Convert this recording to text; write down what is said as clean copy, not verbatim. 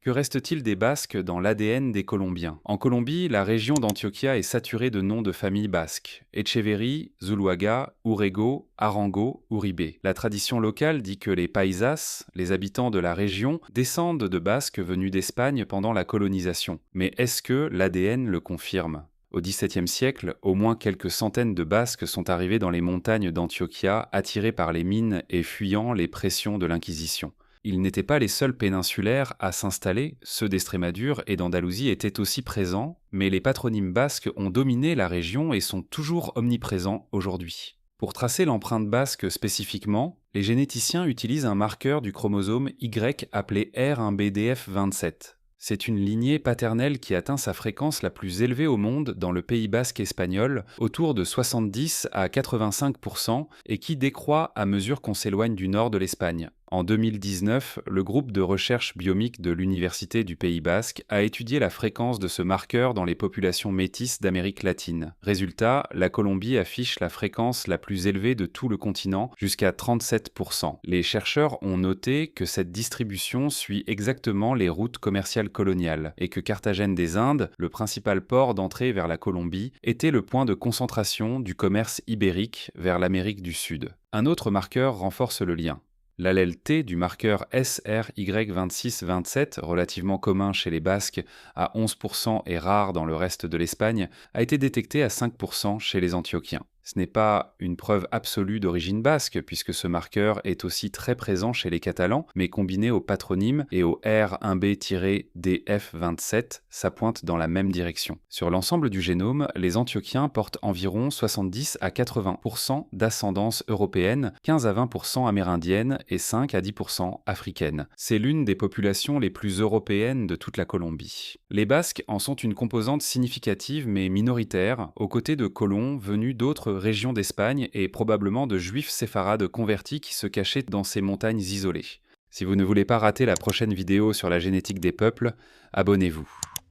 Que reste-t-il des Basques dans l'ADN des Colombiens? En Colombie, la région d'Antioquia est saturée de noms de familles basques. Echeverri, Zuluaga, Urrego, Arango, Uribe. La tradition locale dit que les paisas, les habitants de la région, descendent de Basques venus d'Espagne pendant la colonisation. Mais est-ce que l'ADN le confirme? Au XVIIe siècle, au moins quelques centaines de Basques sont arrivés dans les montagnes d'Antioquia, attirés par les mines et fuyant les pressions de l'Inquisition. Ils n'étaient pas les seuls péninsulaires à s'installer, ceux d'Estrémadure et d'Andalousie étaient aussi présents, mais les patronymes basques ont dominé la région et sont toujours omniprésents aujourd'hui. Pour tracer l'empreinte basque spécifiquement, les généticiens utilisent un marqueur du chromosome Y appelé R1BDF27. C'est une lignée paternelle qui atteint sa fréquence la plus élevée au monde dans le Pays basque espagnol, autour de 70 à 85%, et qui décroît à mesure qu'on s'éloigne du nord de l'Espagne. En 2019, le groupe de recherche biomique de l'Université du Pays basque a étudié la fréquence de ce marqueur dans les populations métisses d'Amérique latine. Résultat, la Colombie affiche la fréquence la plus élevée de tout le continent, jusqu'à 37%. Les chercheurs ont noté que cette distribution suit exactement les routes commerciales coloniales et que Carthagène des Indes, le principal port d'entrée vers la Colombie, était le point de concentration du commerce ibérique vers l'Amérique du Sud. Un autre marqueur renforce le lien. L'allèle T du marqueur SRY2627, relativement commun chez les Basques à 11% et rare dans le reste de l'Espagne, a été détecté à 5% chez les Antioquiens. Ce n'est pas une preuve absolue d'origine basque, puisque ce marqueur est aussi très présent chez les Catalans, mais combiné au patronyme et au R1B-DF27, ça pointe dans la même direction. Sur l'ensemble du génome, les Antioquiens portent environ 70 à 80% d'ascendance européenne, 15 à 20% amérindienne et 5 à 10% africaine. C'est l'une des populations les plus européennes de toute la Colombie. Les Basques en sont une composante significative mais minoritaire, aux côtés de colons venus d'autres régions d'Espagne et probablement de juifs séfarades convertis qui se cachaient dans ces montagnes isolées. Si vous ne voulez pas rater la prochaine vidéo sur la génétique des peuples, abonnez-vous.